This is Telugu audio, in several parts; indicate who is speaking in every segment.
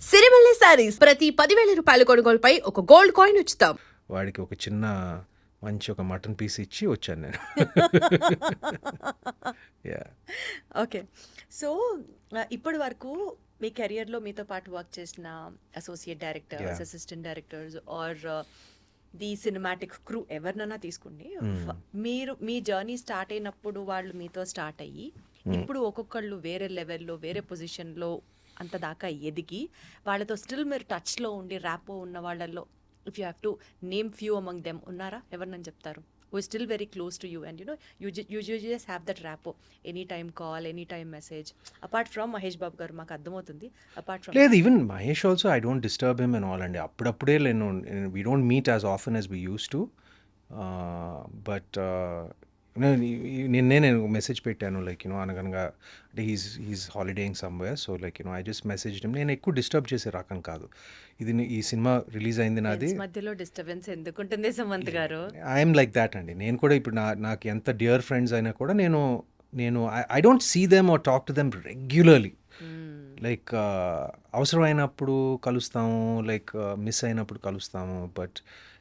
Speaker 1: సిరిమల్లె శారీస్ ప్రతి 10,000 రూపాయల కొనుగోలుపై ఒక గోల్డ్ కాయిన్ ఉచితం.
Speaker 2: వాడికి ఒక చిన్న మంచి ఒక మటన్ పీస్ ఇచ్చి వచ్చాను నేను. Yeah
Speaker 3: okay. సో, ఇప్పటి వరకు మీ కెరియర్‌లో మీతో పాటు వర్క్ చేసిన associate directors,
Speaker 2: Yeah.
Speaker 3: Assistant directors or the cinematic crew ఎవరినైనా తీసుకోండి. మీరు మీ జర్నీ స్టార్ట్ అయినప్పుడు వాళ్ళు మీతో స్టార్ట్ అయ్యి, ఇప్పుడు ఒక్కొక్కళ్ళు వేరే లెవెల్‌లో, వేరే పొజిషన్‌లో అంత దాకా ఎదిగి, వాళ్ళతో స్టిల్ మీరు టచ్‌లో ఉండి ర్యాపో ఉన్న వాళ్ళల్లో if you have to name few among them ఉన్నారా? ఎవరినని చెప్తారు? Who is still very close to you and you just have that rapport, any time call, any time message. Apart from Mahesh Babu గారు మాకు అర్థమవుతుంది. అపార్ట్ ఫ్రమ్
Speaker 2: లేదు, even Mahesh also I don't disturb him and all అండి. అప్పుడప్పుడే నేను we don't meet as often as we used to. But నేను మెసేజ్ పెట్టాను లైక్ అనగనగా అంటే he's holidaying somewhere. So like I just message him. నేను ఎక్కువ డిస్టర్బ్ చేసే రకం కాదు. ఈ సినిమా రిలీజ్ అయింది నాది.
Speaker 3: మధ్యలో డిస్టర్బెన్స్ ఎందుకుంటుంది సుమంత్ గారు?
Speaker 2: ఐఎమ్ లైక్ దాట్ అండి. నేను కూడా ఇప్పుడు నాకు ఎంత డియర్ ఫ్రెండ్స్ అయినా కూడా నేను I don't see them or talk to them regularly. Like అవసరమైనప్పుడు కలుస్తాము, లైక్ మిస్ అయినప్పుడు కలుస్తాము. But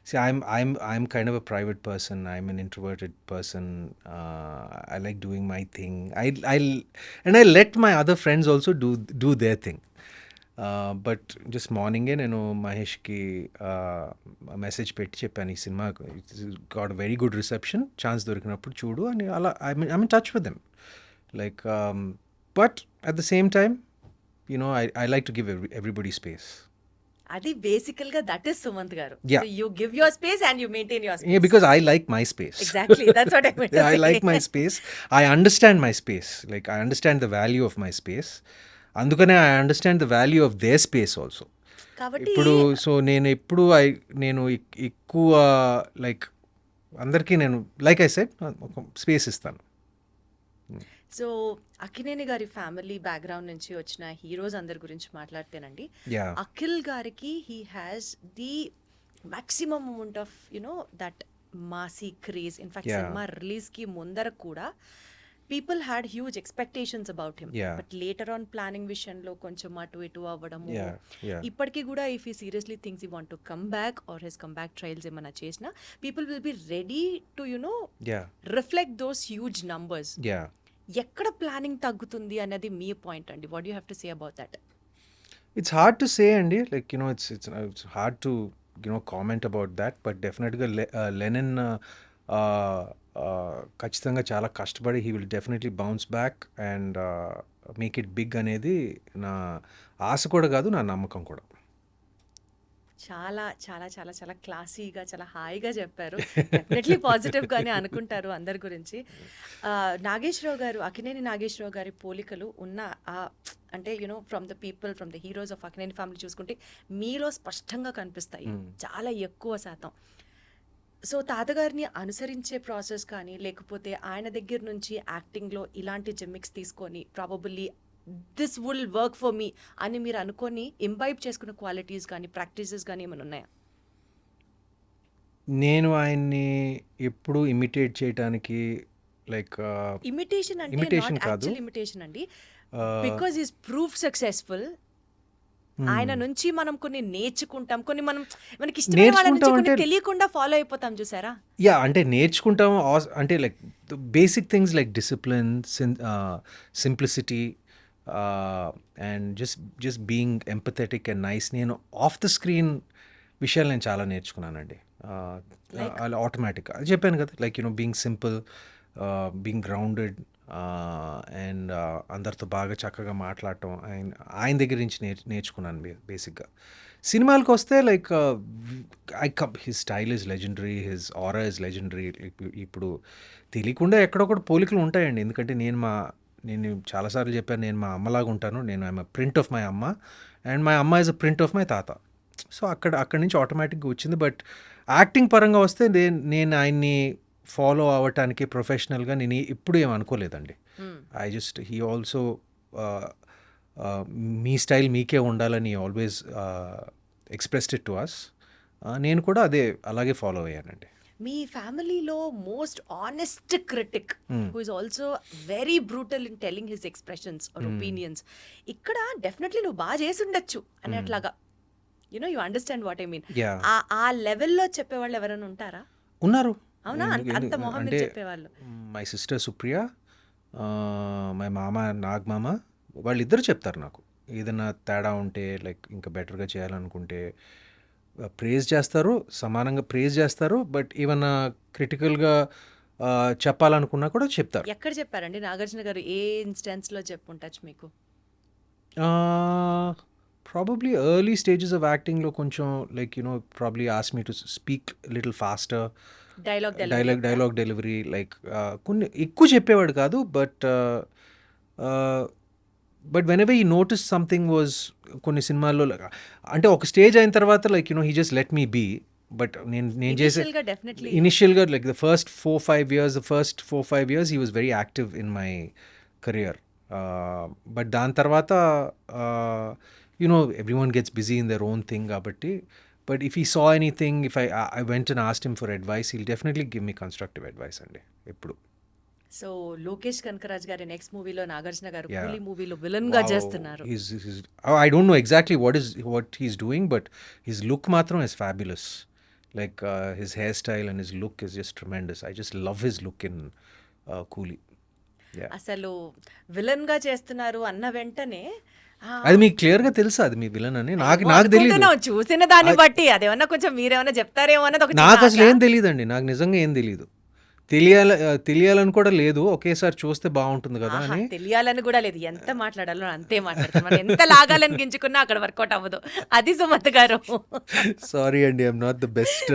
Speaker 2: see I'm kind of a private person. I'm an introverted person. I like doing my thing. I let my other friends also do their thing. But just మార్నింగే నేను మహేష్కి మెసేజ్ పెట్టి చెప్పాను, ఈ cinema got very good reception, chance దొరికినప్పుడు చూడు అని. అలా I mean touch with them like. But at the same time I like to give everybody space.
Speaker 3: అది బేసికల్ గా దట్ ఇస్ సుమంత్ గారు.
Speaker 2: Yeah.
Speaker 3: You give your space and you maintain your
Speaker 2: Yeah,
Speaker 3: space.
Speaker 2: because I like my space.
Speaker 3: Exactly, that's what I meant to
Speaker 2: I
Speaker 3: say.
Speaker 2: like my space. I understand my space. Like I understand the value of my space. అందుకనే I understand the value of their space also.
Speaker 3: కాబట్టి
Speaker 2: ఇప్పుడు సో నేను ఎక్కువ లైక్ అందరికీ నేను లైక్ ఐ సెడ్ ఒక స్పేస్ ఇస్తాను.
Speaker 3: సో అక్కినేని గారి ఫ్యామిలీ బ్యాక్గ్రౌండ్ నుంచి వచ్చిన హీరోస్ అందరి గురించి మాట్లాడితేనండి,
Speaker 2: యా
Speaker 3: అఖిల్ గారికి he has the maximum amount of that Masih craze. In fact
Speaker 2: Yeah.
Speaker 3: Cinema release కి ముందర కూడా people had huge expectations about him.
Speaker 2: Yeah.
Speaker 3: But later on planning విషయంలో కొంచెం అటు ఇటు అవ్వడము,
Speaker 2: యా
Speaker 3: ఇప్పటికీ కూడా if he seriously things he want to come back or his come back trials ఏమైనా చేసినా, people will be ready to
Speaker 2: ya
Speaker 3: reflect those huge numbers.
Speaker 2: Ya
Speaker 3: ఎక్కడ ప్లానింగ్ తగ్గుతుంది అనేది మీ పాయింట్ అండి. What you have to say about that?
Speaker 2: It's hard to say అండి. Like it's hard to comment about that. But డెఫినెట్గా లెనిన్ ఖచ్చితంగా చాలా కష్టపడి he will definitely bounce back and make it big అనేది నా ఆశ కూడా కాదు, నా నమ్మకం కూడా.
Speaker 3: చాలా చాలా చాలా చాలా క్లాసీగా, చాలా హాయిగా చెప్పారు. డెఫినెట్లీ పాజిటివ్ గానే అనుకుంటారు అందరి గురించి. నాగేశ్వరరావు గారు, అక్కినేని నాగేశ్వరరావు గారి పోలికలు ఉన్న అంటే from the people, from the heroes of Akkineni family చూసుకుంటే మీలో స్పష్టంగా కనిపిస్తాయి చాలా ఎక్కువ శాతం. సో తాతగారిని అనుసరించే ప్రాసెస్ కానీ, లేకపోతే ఆయన దగ్గర నుంచి యాక్టింగ్లో ఇలాంటి జిమ్మిక్స్ తీసుకొని probably this will work for me అని మీరు అనుకొని ఇంబైబ్ చేసుకున్న క్వాలిటీస్ కానీ, ప్రాక్టీసెస్ కానీ ఏమైనా ఉన్నాయా?
Speaker 2: నేను ఆయన్ని ఎప్పుడు ఇమిటేట్ చేయడానికి లైక్
Speaker 3: ఇమిటేషన్ అంటే
Speaker 2: imitation
Speaker 3: నాట్
Speaker 2: కాదు.
Speaker 3: యాక్చువల్ ఇమిటేషన్ అండి, బికాజ్ ఈస్ ప్రూఫ్ సక్సెస్ఫుల్. ఆయన నుంచి మనం కొన్ని నేర్చుకుంటాం, కొన్ని మనకి ఇష్టమైన వాళ్ళ నుంచి
Speaker 2: నేర్చుకుంటాం
Speaker 3: కొన్ని
Speaker 2: అంటే-
Speaker 3: తెలియకుండా ఫాలో అయిపోతాం చూసారా?
Speaker 2: యా అంటే నేర్చుకుంటాము. అంటే like basic things like discipline, simplicity and just being empathetic and nice. నేను ఆఫ్ ద స్క్రీన్ విషయాలు నేను చాలా నేర్చుకున్నానండి. అలా ఆటోమేటిక్గా అది చెప్పాను కదా, like being simple, being grounded and అందరితో బాగా చక్కగా మాట్లాడటం ఆయన దగ్గర నుంచి నేర్చుకున్నాను బేసిక్గా. సినిమాలకు వస్తే like his style is legendary, his aura is legendary. ఇప్పుడు తెలియకుండా ఎక్కడొక్కడ పోలికలు ఉంటాయండి. ఎందుకంటే నేను చాలాసార్లు చెప్పాను, నేను మా అమ్మలాగా ఉంటాను. నేను ఐఎమ్ ప్రింట్ ఆఫ్ మై అమ్మ అండ్ మై అమ్మ is a print of my తాత. సో అక్కడి నుంచి ఆటోమేటిక్గా వచ్చింది. బట్ యాక్టింగ్ పరంగా వస్తే నేను ఆయన్ని ఫాలో అవ్వటానికి ప్రొఫెషనల్గా నేను ఎప్పుడు ఏం అనుకోలేదండి. హీ ఆల్సో మీ స్టైల్ మీకే ఉండాలని always expressed it to us. నేను కూడా అలాగే ఫాలో అయ్యానండి.
Speaker 3: మీ ఫ్యామిలీలో most honest critic who is also very brutal in telling his expressions or opinions, ఇక్కడ డెఫినెట్లీ నువ్వు బాగా చేసి ఉండొచ్చు అనేట్లాగా, you understand what I mean,
Speaker 2: Yeah.
Speaker 3: ఆ లెవెల్లో చెప్పేవాళ్ళు ఎవరైనా ఉంటారా?
Speaker 2: ఉన్నారు.
Speaker 3: అవునా? అంత మొహం మీద చెప్పేవాళ్ళు.
Speaker 2: మై సిస్టర్ సుప్రియ, మై మామ నాగమామ, వాళ్ళిద్దరు చెప్తారు నాకు ఏదైనా తేడా ఉంటే, లైక్ ఇంకా బెటర్గా చేయాలనుకుంటే ప్రేజ్ చేస్తారు, సమానంగా ప్రేజ్ చేస్తారు. బట్ ఏమన్నా క్రిటికల్గా చెప్పాలనుకున్నా కూడా చెప్తారు.
Speaker 3: ఎక్కడ చెప్పారండి నాగార్జున గారు? ఏ ఇన్స్టెన్స్ లో చెప్పుంటచ్చు మీకు?
Speaker 2: ప్రాబబ్లీ ఎర్లీ స్టేజెస్ ఆఫ్ యాక్టింగ్లో కొంచెం లైక్ ప్రాబ్లీ ఆస్ me to speak little faster, dialogue delivery, like కొన్ని ఎక్కువ చెప్పేవాడు కాదు. But whenever he notice something was, కొన్ని సినిమాల్లో అంటే ఒక స్టేజ్ అయిన తర్వాత like he just let me be. But నేను చేసే ఇనిషియల్గా like the first 4-5 years he was very active in my career. But దాని తర్వాత everyone gets busy in their own thing కాబట్టి. But if he saw anything, if I went and asked him for advice, he'll definitely give me constructive advice అండి ఎప్పుడు.
Speaker 3: సో లోకేష్ కనకరాజ్ గారి నెక్స్ట్ మూవీలో నాగార్జున గారు కూలీ మూవీలో విలన్ గా చేస్తున్నారు.
Speaker 2: I don't know exactly what he's doing, but his look matram is fabulous. Like his hairstyle and his look is just tremendous. I just love his look in Coolie. Yeah.
Speaker 3: అసలు విలన్ గా చేస్తున్నారు అన్న వెంటనే
Speaker 2: అది మీకు క్లియర్ గా తెలుసా అది మీ విలన్ అని? నాకు తెలియదు.
Speaker 3: చూసిన దాన్ని బట్టి అదేమన్నా కొంచెం మీరేమన్నా చెప్తారేమో అన్నది.
Speaker 2: నాకు అసలు ఏం తెలియదండి, నాకు నిజంగా ఏం తెలియదు. తెలియాలని కూడా లేదు, ఒకేసారి చూస్తే బాగుంటుంది కదా అని.
Speaker 3: తెలియాలని కూడా లేదు, ఎంత మాట్లాడాలో అంతే మాట్లాడతాం. మనం ఎంత లాగాలని గింజుకున్నా అక్కడ వర్కౌట్ అవ్వదు. అది సుమత్ గారు.
Speaker 2: సారీ అండి, ఐఎమ్ నాట్ ద బెస్ట్.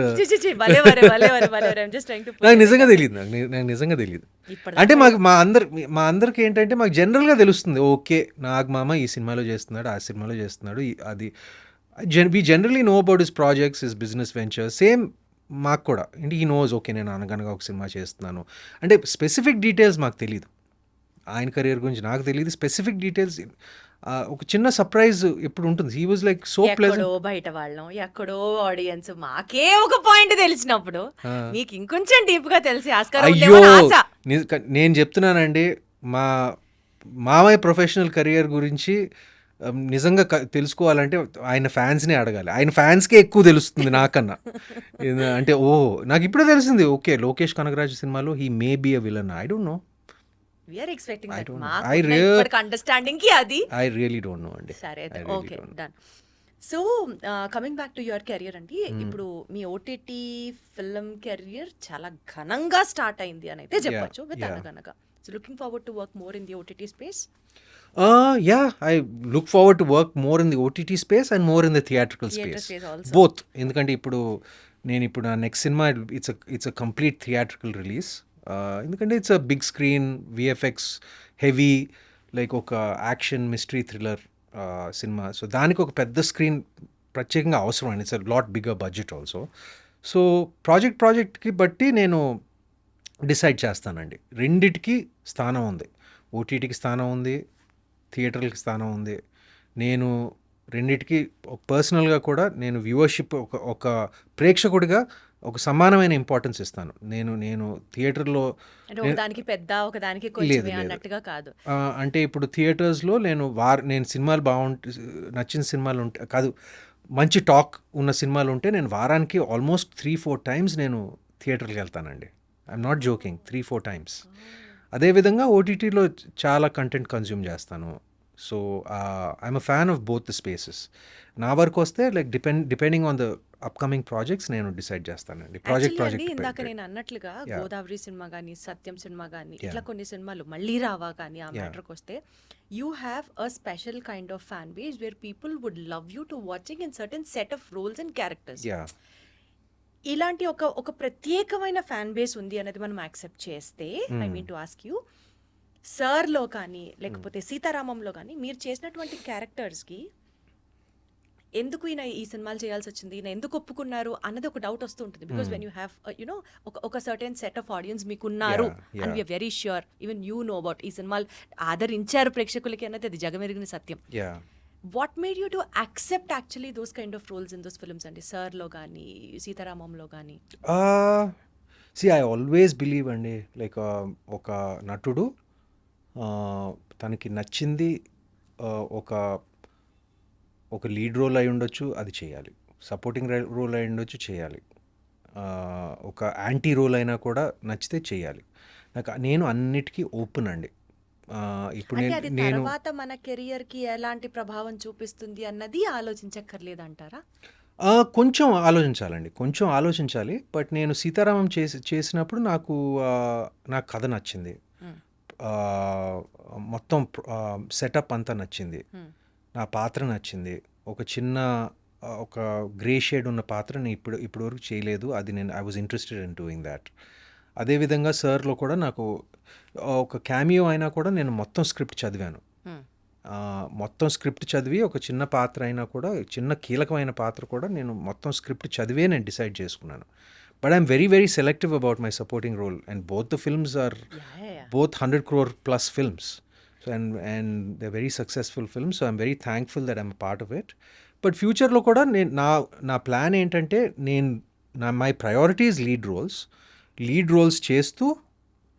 Speaker 2: నాకు నిజంగా తెలియదు, నాకు నిజంగా తెలియదు. అంటే మా అందరికి ఏంటంటే మాకు జనరల్గా తెలుస్తుంది, ఓకే నాగమామ ఈ సినిమాలో చేస్తున్నాడు, ఆ సినిమాలో చేస్తున్నాడు, అది we generally know about his projects, his business ventures. Same మాకు కూడా అంటే ఈ నోజ్, ఓకే నేను అనగనగా ఒక సినిమా చేస్తున్నాను అంటే స్పెసిఫిక్ డీటెయిల్స్ మాకు తెలియదు. ఆయన కెరియర్ గురించి నాకు తెలియదు స్పెసిఫిక్ డీటెయిల్స్. ఒక చిన్న సర్ప్రైజ్ ఎప్పుడు ఉంటుంది. He was like so pleasant.
Speaker 3: బయట వాళ్ళం ఎక్కడో ఆడియన్స్ మాకే ఒక పాయింట్ తెలిసినప్పుడు మీకు ఇంకొంచెం డీప్ గా తెలిసి ఆస్కారం ఉందేమో ఆశ.
Speaker 2: నేను చెప్తున్నానండి, మా మామయ్య ప్రొఫెషనల్ కెరియర్ గురించి నిజంగా తెలుసుకోవాలంటే ఆయన ఫ్యాన్స్నే అడగాలి. ఆయన ఫ్యాన్స్కే ఎక్కువ తెలుస్తుంది నాకన్నా. అంటే నాకు ఇప్పుడే తెలిసింది, ఓకే లోకేష్ కనగరాజు సినిమాలో he may be a villain. I don't know. I really don't know అండి.
Speaker 3: సరే okay done. So coming back to your career అండి, ఇప్పుడు మీ ఓటీటీ ఫిల్మ్ కెరియర్ చాలా ఘనంగా స్టార్ట్ అయింది అని అయితే చెప్పొచ్చు విత్ అనగనగా. So looking forward to work more in the OTT space?
Speaker 2: Yeah, I look forward to work more in the OTT space and more in the theatrical space also. Both. ఎందుకంటే ఇప్పుడు నా next cinema it's a complete theatrical release. ఎందుకంటే it's a big screen VFX heavy, like ఒక action mystery thriller cinema. So దానికి ఒక పెద్ద స్క్రీన్ ప్రత్యేకంగా అవసరం అండి. It's a lot bigger budget also. So ప్రాజెక్ట్కి బట్టి నేను డిసైడ్ చేస్తానండి. రెండిటికి స్థానం ఉంది, ఓటీటీకి స్థానం ఉంది, థియేటర్లకి స్థానం ఉంది. నేను రెండిటికి పర్సనల్గా కూడా నేను వ్యూవర్షిప్ ఒక ప్రేక్షకుడిగా ఒక సమానమైన ఇంపార్టెన్స్ ఇస్తాను. నేను థియేటర్లో
Speaker 3: దానికి పెద్ద ఒకదానికి అన్నట్టుగా కాదు.
Speaker 2: అంటే ఇప్పుడు థియేటర్స్లో నేను సినిమాలు నచ్చిన సినిమాలు ఉంటే కాదు, మంచి టాక్ ఉన్న సినిమాలు ఉంటే నేను వారానికి ఆల్మోస్ట్ 3-4 times నేను థియేటర్కి వెళ్తానండి. I'm not joking, 3-4 times. అదేవిధంగా ఓటీటీలో చాలా కంటెంట్ కన్జ్యూమ్ చేస్తాను. So I'm a fan of both the spaces. నా వరకు వస్తే like depending on the upcoming projects నేను డిసైడ్ చేస్తానండి. ప్రాజెక్ట్
Speaker 3: ఇందాక నేను అన్నట్లుగా గోదావరి సినిమా కానీ, సత్యం సినిమా కానీ, ఇట్లా కొన్ని సినిమాలు మళ్ళీ రావా కానీ ఆ మ్యాటర్కి వస్తే you have a special kind of fan base where people would love you to watching in certain set of roles and characters. ఇలాంటి ఒక ప్రత్యేకమైన ఫ్యాన్ బేస్ ఉంది అనేది మనం యాక్సెప్ట్ చేస్తే, I mean to ask you, సర్లో కానీ లేకపోతే సీతారామంలో కానీ మీరు చేసినటువంటి క్యారెక్టర్స్కి ఎందుకు ఈయన ఈ సినిమాలు చేయాల్సి వచ్చింది, ఈయన ఎందుకు ఒప్పుకున్నారు అన్నది ఒక డౌట్ వస్తూ ఉంటుంది. బికాస్ వెన్ యూ హ్యావ్ ఒక సర్టెన్ సెట్ ఆఫ్ ఆడియన్స్ మీకు ఉన్నారు and we're very sure, even you know about ఈ సినిమాలు ఆదరించారు ప్రేక్షకులకి అన్నది అది జగమెరిగిన సత్యం. What made you to accept actually those kind of roles in those films అండి, సర్లో కానీ సీతారామంలో కానీ?
Speaker 2: ఐ ఆల్వేస్ బిలీవ్ అండి లైక్ ఒక నటుడు తనకి నచ్చింది ఒక ఒక లీడ్ రోల్ అయి ఉండొచ్చు, అది చేయాలి. సపోర్టింగ్ రోల్ అయి ఉండొచ్చు, చేయాలి. ఒక యాంటీ రోల్ అయినా కూడా నచ్చితే చేయాలి. నేను అన్నిటికీ ఓపెన్ అండి. ఇప్పుడు
Speaker 3: అంటే అది
Speaker 2: నేను
Speaker 3: తర్వాత మన కెరియర్‌కి ఎలాంటి ప్రభావం చూపిస్తుంది అన్నది ఆలోచించక్కర్లేదంటారా?
Speaker 2: కొంచెం ఆలోచించాలండి. కొంచెం ఆలోచించాలి. బట్ నేను 'సీతారామం' చేసినప్పుడు నాకు కథ నచ్చింది.
Speaker 3: హ్మ్.
Speaker 2: మొత్తం సెటప్ అంతా నచ్చింది.
Speaker 3: హ్మ్.
Speaker 2: నా పాత్ర నచ్చింది. ఒక చిన్న ఒక గ్రే షేడ్ ఉన్న పాత్ర నేను ఇప్పటివరకు చేయలేదు. అది I was interested in doing that. అదేవిధంగా 'సార్'లో కూడా నాకు ఒక క్యామియో అయినా కూడా నేను మొత్తం స్క్రిప్ట్ చదివాను.
Speaker 3: హ్మ్.
Speaker 2: మొత్తం స్క్రిప్ట్ చదివి ఒక చిన్న పాత్ర అయినా కూడా, చిన్న కీలకమైన పాత్ర కూడా నేను మొత్తం స్క్రిప్ట్ చదివే నేను డిసైడ్ చేసుకున్నాను. But I'm very very selective about my supporting role and both the films are
Speaker 3: yeah!
Speaker 2: both 100 crore plus films. So and they're very successful films. So I'm very thankful that I'm a part of it. But ఫ్యూచర్లో కూడా నా ప్లాన్ ఏంటంటే మై ప్రయారిటీస్ లీడ్ రోల్స్ చేస్తూ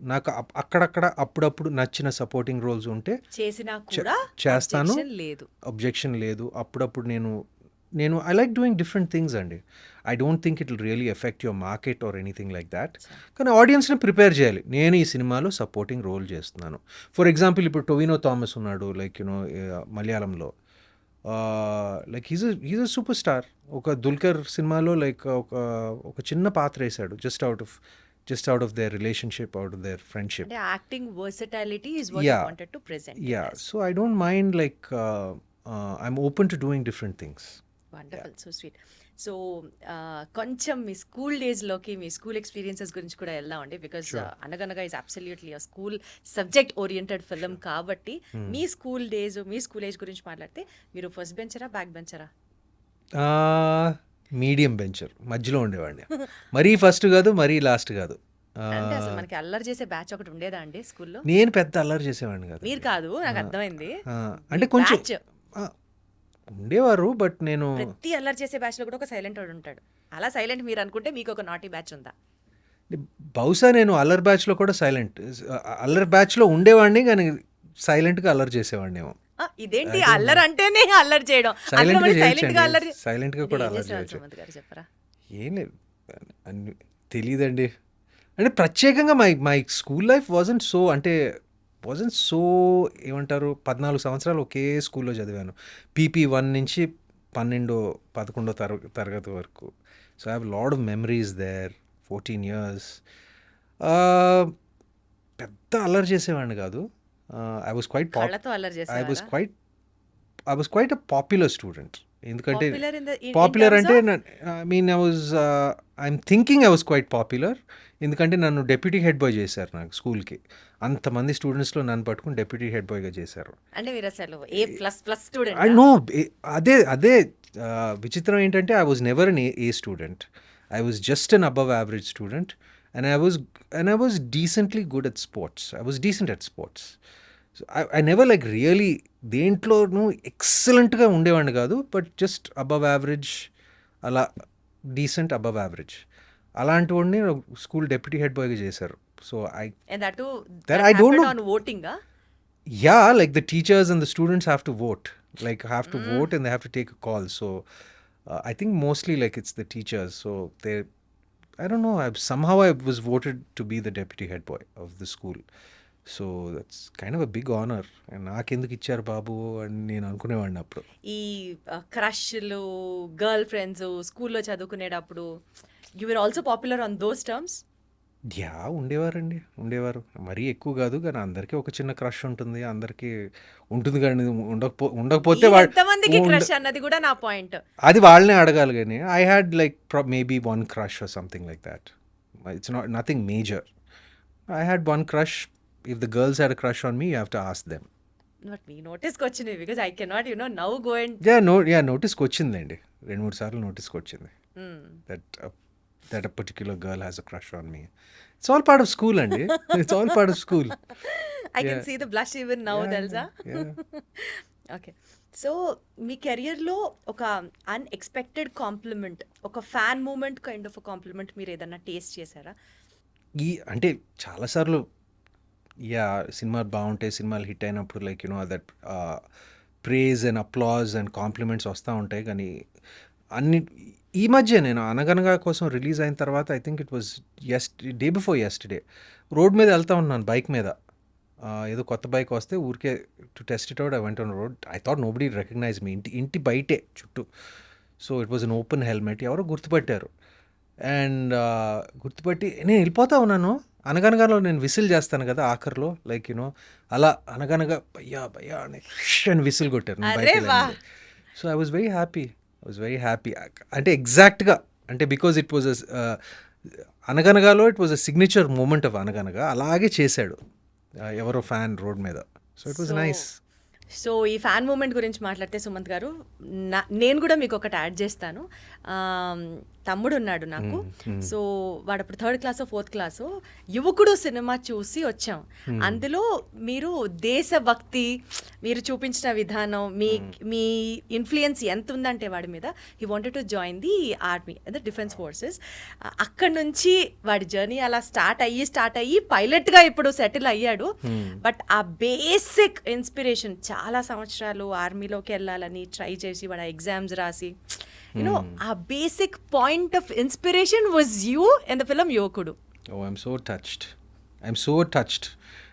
Speaker 2: నాకు అక్కడక్కడ అప్పుడప్పుడు నచ్చిన సపోర్టింగ్ రోల్స్ ఉంటే
Speaker 3: చేసినా కూడా
Speaker 2: చేస్తాను.
Speaker 3: అబ్జెక్షన్ లేదు.
Speaker 2: అబ్జెక్షన్ లేదు. అప్పుడప్పుడు నేను I like doing different things అండి. I don't think it will really effect your market or anything like that. కానీ ఆడియన్స్ని ప్రిపేర్ చేయాలి. నేను ఈ సినిమాలో సపోర్టింగ్ రోల్ చేస్తున్నాను. ఫర్ ఎగ్జాంపుల్ ఇప్పుడు టొవినో థామస్ ఉన్నాడు, లైక్ మలయాళంలో. Like he's a superstar. ఒక దుల్కర్ సినిమాలో లైక్ ఒక చిన్న పాత్ర వేశాడు, just out of their relationship, out of their friendship.
Speaker 3: అంటే acting versatility is what you
Speaker 2: Yeah.
Speaker 3: Wanted to present.
Speaker 2: So I don't mind like I'm open to doing different things.
Speaker 3: Wonderful, so sweet. So కొంచెం మీ స్కూల్ డేస్లోకి, మీ స్కూల్ ఎక్స్పీరియన్సెస్ గురించి కూడా వెళ్దామండి. బికాజ్ అనగనగా is absolutely a school subject oriented film కాబట్టి మీ స్కూల్ డేస్, మీ స్కూల్ ఏజ్ గురించి మాట్లాడితే మీరు ఫస్ట్ బెంచరా, బ్యాక్ బెంచరా?
Speaker 2: మీడియం బెంచర్, మధ్యలో ఉండేవాడిని. మరీ ఫస్ట్ కాదు, మరీ లాస్ట్ కాదు.
Speaker 3: అంటే అసలు మనకి అల్లరి చేసే బ్యాచ్ ఒకటి ఉండేదా అండి స్కూల్లో?
Speaker 2: నేను పెద్ద అల్లరి చేసేవాడిని కాదు.
Speaker 3: మీరు కాదు, నాకు అర్థమైంది.
Speaker 2: అంటే కొంచెం
Speaker 3: బ్యాచ్
Speaker 2: ఉండేవారు, బట్ నేను
Speaker 3: ప్రతి అల్లరి చేసే బ్యాచ్ లో కూడా ఒక సైలెంట్ వాడు ఉంటాడు. అలా సైలెంట్ మీరు అనుకుంటే మీకు ఒక నాటీ బ్యాచ్ ఉందా?
Speaker 2: బహుశా నేను అల్లరి బ్యాచ్లో కూడా అల్లరి బ్యాచ్లో ఉండేవాడిని, కానీ సైలెంట్గా అల్లరి చేసేవాడినేమో.
Speaker 3: ఇదేంటి అల్లరి అంటేనే అల్లరి చేయడం,
Speaker 2: సైలెంట్గా కూడా అల్లరి చేయొచ్చు.
Speaker 3: చెప్పరా?
Speaker 2: ఏం లేదు, తెలీదండి. అంటే ప్రత్యేకంగా my school life wasn't so ఏమంటారు, 14 సంవత్సరాలు ఒకే స్కూల్లో చదివాను. పీపీ 1 నుంచి 11వ తరగతి వరకు. So I have lot of memories there. 14 years. పెద్ద అల్లరి చేసేవాడిని కాదు. I was quite a popular student. ఎందుకంటే పాపులర్ అంటే I'm thinking I was quite popular. ఎందుకంటే నన్ను డెప్యూటీ హెడ్ బాయ్ చేశారు నాకు స్కూల్కి. అంతమంది స్టూడెంట్స్లో నన్ను పట్టుకుని డెప్యూటీ హెడ్ బాయ్గా చేశారు.
Speaker 3: అంటే మీరు అసలు A++ స్టూడెంట్?
Speaker 2: I know. అదే విచిత్రం ఏంటంటే I was never an A student. I was just an above average student, and I was decently good at sports. I was decent at sports. So I never like really దేంట్లోనూ ఎక్సలెంట్గా ఉండేవాడిని కాదు, బట్ జస్ట్ అబవ్ యావరేజ్, అలా డీసెంట్ అబవ్ యావరేజ్. అలాంటి వాడిని స్కూల్ డెప్యూటీ హెడ్ బాయ్గా చేశారు. So I don't know.
Speaker 3: voting
Speaker 2: Yeah, like the teachers and the students have to vote. Vote and they have to take a call. So I think mostly like it's the teachers. So I don't know, somehow I was voted to be the deputy head boy of the school. So that's kind of a big honor. And నాకెందుకు ఇచ్చారు బాబు అని నేను అనుకునేవాడిని అప్పుడు.
Speaker 3: ఈ క్రష్లు, గర్ల్ ఫ్రెండ్స్ స్కూల్లో చదువుకునేటప్పుడు you were also popular on those terms? ఉండేవారు. మరీ ఎక్కువ కాదు, కానీ అందరికీ ఒక చిన్న క్రష్ ఉంటుంది. అందరికీ ఉంటుంది, కానీ ఉండకపోతే ఎంతమందికి క్రష్ అన్నది కూడా నా పాయింట్.
Speaker 2: అది వాళ్ళనే అడగాలి. కానీ I had like maybe one crush or something like that. It's nothing major. I had one crush. If the girls had a crush on me, you have to ask them.
Speaker 3: But మీ నోటీస్కి వచ్చింది, because I cannot now go and
Speaker 2: నోటీస్కి వచ్చిందండి. 2-3 సార్లు నోటీస్కి వచ్చింది that a particular girl has a crush on me. It's all part of school అండి. It's all part of school.
Speaker 3: I can see the blush even now, తెలుసా? ఓకే. సో మీ కెరియర్లో ఒక అన్ఎక్స్పెక్టెడ్ కాంప్లిమెంట్, ఒక fan moment kind of compliment మీరు ఏదన్నా టేస్ట్ చేశారా?
Speaker 2: అంటే చాలాసార్లు సినిమాలు బాగుంటాయి, సినిమాలు హిట్ అయినప్పుడు like that praise and applause and compliments వస్తూ ఉంటాయి. కానీ అన్ని ఈ మధ్య నేను అనగనగా కోసం రిలీజ్ అయిన తర్వాత I think it was day before yesterday road మీద వెళ్తా ఉన్నాను బైక్ మీద. ఏదో కొత్త బైక్ వస్తే ఊరికే to test it out I went on road. I thought nobody recognize me. ఇంటి బయటే చుట్టూ. So it was an open helmet. ఎవరో గుర్తుపట్టారు. అండ్ గుర్తుపట్టి నేను వెళ్ళిపోతా ఉన్నాను. అనగనగాలో నేను విసిల్ చేస్తాను కదా ఆఖరిలో, లైక్ అలా అనగనగా భయ్యా భయ్యా అని విసిల్ కొట్టారు.
Speaker 3: అరే వా.
Speaker 2: So I was very happy. అంటే ఎగ్జాక్ట్గా అంటే బికాజ్ ఇట్ వాజ్ అనగనగాలో it was a signature moment of Anaganaga. అలాగే చేశాడు ఎవరో ఫ్యాన్ రోడ్ మీద. So it was nice.
Speaker 3: So ఈ ఫ్యాన్ మూమెంట్ గురించి మాట్లాడితే సుమంత్ గారు, నేను కూడా మీకు ఒకటి యాడ్ చేస్తాను. తమ్ముడు ఉన్నాడు నాకు. సో వాడు అప్పుడు 3rd క్లాసో 4th క్లాసో యువకుడు సినిమా చూసి వచ్చాం. అందులో మీరు దేశభక్తి మీరు చూపించిన విధానం, మీ ఇన్ఫ్లుయెన్స్ ఎంత ఉందంటే వాడి మీద, he wanted to join the army, అదే డిఫెన్స్ ఫోర్సెస్. అక్కడ నుంచి వాడి జర్నీ అలా స్టార్ట్ అయ్యి పైలట్గా ఇప్పుడు సెటిల్ అయ్యాడు. బట్ ఆ బేసిక్ ఇన్స్పిరేషన్, చాలా సంవత్సరాలు ఆర్మీలోకి వెళ్ళాలని ట్రై చేసి వాడు ఎగ్జామ్స్ రాసి ఆ basic point of inspiration was you in the film Yuvakudu.
Speaker 2: I'm so touched.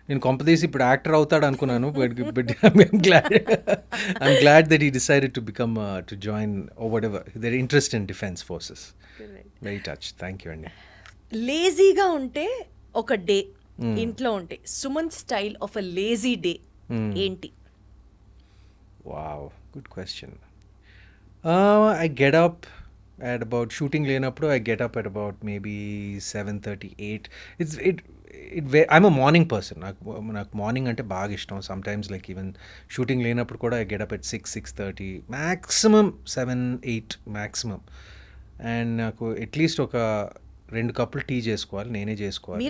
Speaker 2: నేను కొంపదీసి ఇప్పుడు యాక్టర్ అవుతాడు అనుకున్నాను. But I'm glad that he decided to become to join oh whatever their interest in defence forces. Very touch. Thank you అండి.
Speaker 3: లేజీగా ఉంటే ఒక డే ఇంట్లో ఉంటే Sumanth style of a lazy day ఏంటి?
Speaker 2: Wow, good question. I get up at about shooting లేనప్పుడు I get up at about maybe 7:30, 8. I'm a morning person. నాకు మార్నింగ్ అంటే బాగా ఇష్టం. సమ్టైమ్స్ లైక్ ఈవెన్ షూటింగ్ లేనప్పుడు కూడా I get up at 6, 6:30, maximum 7, 8 maximum. And నాకు అట్లీస్ట్ ఒక 2 కప్పులు టీ చేసుకోవాలి. నేనే చేసుకోవాలి.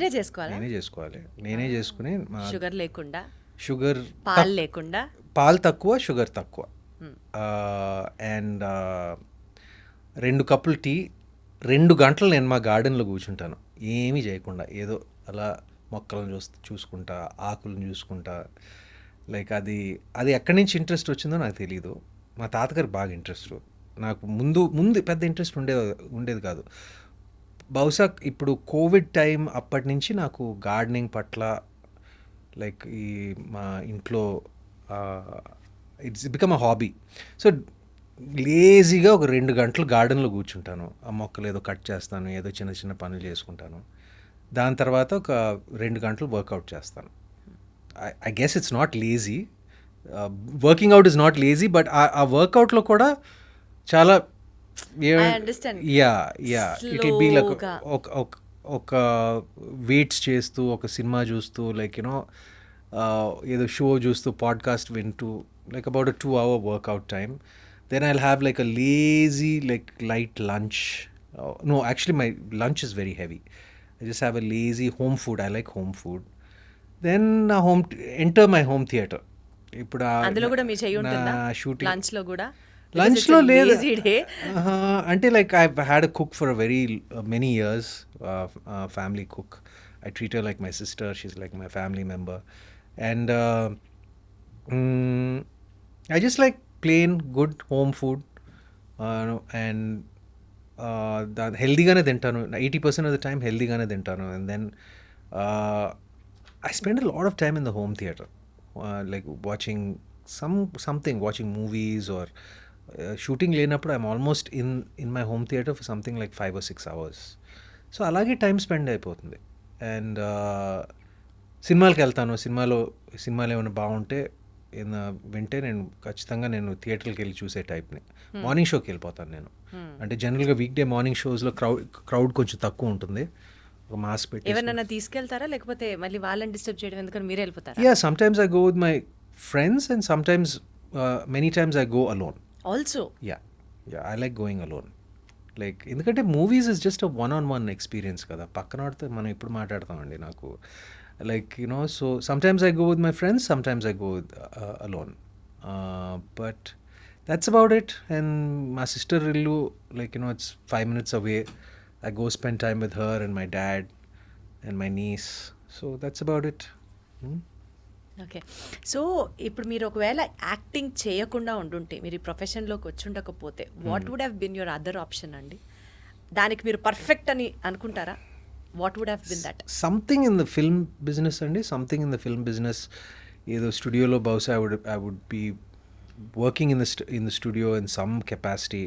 Speaker 2: నేనే చేసుకుని
Speaker 3: షుగర్ లేకుండా,
Speaker 2: షుగర్
Speaker 3: పాలు లేకుండా,
Speaker 2: పాలు తక్కువ, షుగర్ తక్కువ. అండ్ 2 కప్పులు టీ, 2 గంటలు నేను మా గార్డెన్లో కూర్చుంటాను ఏమీ చేయకుండా. ఏదో అలా మొక్కలను చూసుకుంటా, ఆకులను చూసుకుంటా. లైక్ అది ఎక్కడి నుంచి ఇంట్రెస్ట్ వచ్చిందో నాకు తెలీదు. మా తాతగారికి బాగా ఇంట్రెస్ట్. నాకు ముందు పెద్ద ఇంట్రెస్ట్ ఉండేది కాదు. బహుశా ఇప్పుడు కోవిడ్ టైం అప్పటి నుంచి నాకు గార్డెనింగ్ పట్ల లైక్ మా ఇంట్లో it's become a hobby. So లేజీగా ఒక 2 గంటలు గార్డెన్లో కూర్చుంటాను. ఆ మొక్కలు ఏదో కట్ చేస్తాను, ఏదో చిన్న చిన్న పనులు చేసుకుంటాను. దాని తర్వాత ఒక 2 గంటలు వర్కౌట్ చేస్తాను. I guess it's not lazy. Working out is not lazy, but ఆ వర్కౌట్లో కూడా చాలా ఇట్ విల్ బీ లైక్ ఒక వెయిట్స్ చేస్తూ, ఒక సినిమా చూస్తూ, లైక్ ఏదో షో చూస్తూ, పాడ్కాస్ట్ వింటూ, like about a 2-hour workout time. Then I'll have like a lazy, like light lunch. No, actually my lunch is very heavy. I just have a lazy home food. I like home food. Then enter my home theatre. ఇప్పుడు
Speaker 3: అందులో కూడా మీ చెయ్యి ఉంటుందా
Speaker 2: షూటింగ్
Speaker 3: లంచ్ లో కూడా?
Speaker 2: లంచ్లో లేదు అంటే like I had a cook for a very many years, family cook. I treat her like my sister. She's like my family member. And I just like plain good home food, and healthyగానే తింటాను. 80% of the time healthyగానే తింటాను. And then I spend a lot of time in the home theatre, like watching watching movies or shooting లేనప్పుడు I'm almost in my home theatre for something like 5 or 6 hours. So అలాగే టైం స్పెండ్ అయిపోతుంది. అండ్ సినిమాలకు వెళ్తాను. సినిమాలు ఏమైనా బాగుంటే వింటే ఖచ్చితంగా నేను థియేటర్కి వెళ్ళి చూసే టైప్ని. మార్నింగ్ షోకి వెళ్ళిపోతాను నేను. అంటే జనరల్గా వీక్ డే మార్నింగ్ షోస్లో క్రౌడ్ కొంచెం తక్కువ ఉంటుంది. ఒక మాస్ పెట్టి
Speaker 3: ఎవరైనా తీసుకెళ్తారా, లేకపోతే మళ్ళీ వాళ్ళని డిస్టర్బ్ చేయడం ఎందుకని మీరే వెళ్ళిపోతారా?
Speaker 2: Yeah, sometimes I go with my friends and sometimes many times I go alone
Speaker 3: also.
Speaker 2: Yeah, I like going alone. Like ఎందుకంటే movies is just a one-on-one experience కదా. పక్కన వాడితే మనం ఎప్పుడు మాట్లాడతామండి. నాకు like so sometimes I go with my friends, sometimes I go with alone, but that's about it. And my sister illu, like it's 5 minutes away. I go spend time with her and my dad. and my niece. So that's about it.
Speaker 3: Okay. So ఇప్పుడు మీరు ఒకవేళ యాక్టింగ్ చేయకుండా ఉండుంటే, మీరు ఈ ప్రొఫెషన్‌లోకి వచ్చుండకపోతే, what would have been your other option అండి? దానికి మీరు పర్ఫెక్ట్ అని అనుకుంటారా? What would have been that?
Speaker 2: Something in the film business అండి, something in the film business. ఏదో స్టూడియోలో బహుశా I would be working in the studio in some capacity.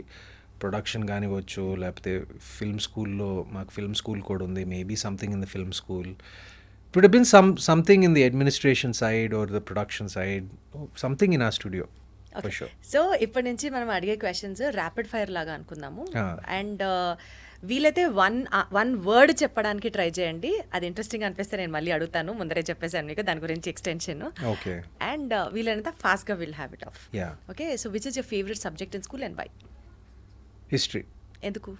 Speaker 2: Production కానివ్వచ్చు, లేకపోతే ఫిల్మ్ స్కూల్లో, మాకు ఫిల్మ్ స్కూల్ కూడా ఉంది, maybe something in the film school. It would have been something in the administration side or the production side, something in our studio, for sure.
Speaker 3: So ఇప్పటి నుంచి మనం అడిగే క్వశ్చన్స్ ర్యాపిడ్ ఫైర్ లాగా అనుకుందాము.
Speaker 2: Ah.
Speaker 3: అండ్ వీలైతే వన్ వర్డ్ చెప్పడానికి ట్రై చేయండి. అది ఇంట్రెస్టింగ్ అనిపిస్తే నేను మళ్ళీ అడుగుతాను, ముందరే చెప్పేసాను మీకు దాని గురించి ఎక్స్టెన్షన్.
Speaker 2: Okay.
Speaker 3: అండ్ వీలైనంత ఫాస్ట్గా will have it off.
Speaker 2: Yeah.
Speaker 3: Okay. So which is your favourite subject in school and why?
Speaker 2: History.
Speaker 3: ఎందుకు?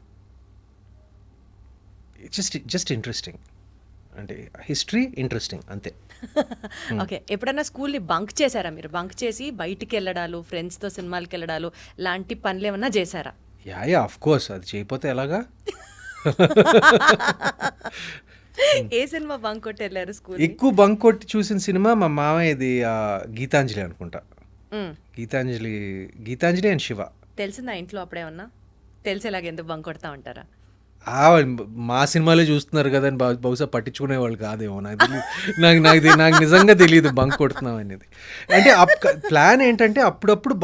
Speaker 2: It's just interesting. అంటే హిస్టరీ ఇంట్రెస్టింగ్ అంతే.
Speaker 3: ఓకే. ఎప్పుడన్నా స్కూల్ని బంక్ చేశారా మీరు? బంక్ చేసి బయటికి వెళ్ళడాలు, ఫ్రెండ్స్తో సినిమాలకి వెళ్ళడాలు లాంటి పనులు ఏమన్నా చేశారా?
Speaker 2: యా ఆఫ్ కోర్స్, అది చేయకపోతే ఎలాగా.
Speaker 3: ఏ సినిమా బంక్ కొట్టి వెళ్ళారు స్కూల్?
Speaker 2: ఎక్కువ బంక్ కొట్టి చూసిన సినిమా మా మామయ్యది గీతాంజలి అనుకుంటా. గీతాంజలి అండ్ శివ.
Speaker 3: తెలిసిందా ఇంట్లో అప్పుడేమన్నా? తెలిసేలాగా ఎందుకు బంక్ కొడతా ఉంటారా?
Speaker 2: మా సినిమాలే చూస్తున్నారు కదా అని బహుశా పట్టించుకునేవాళ్ళు కాదేమో, నాకు నిజంగా తెలియదు బంక్ కొడుతున్నాం అనేది. అంటే ప్లాన్ ఏంటంటే అప్పుడప్పుడు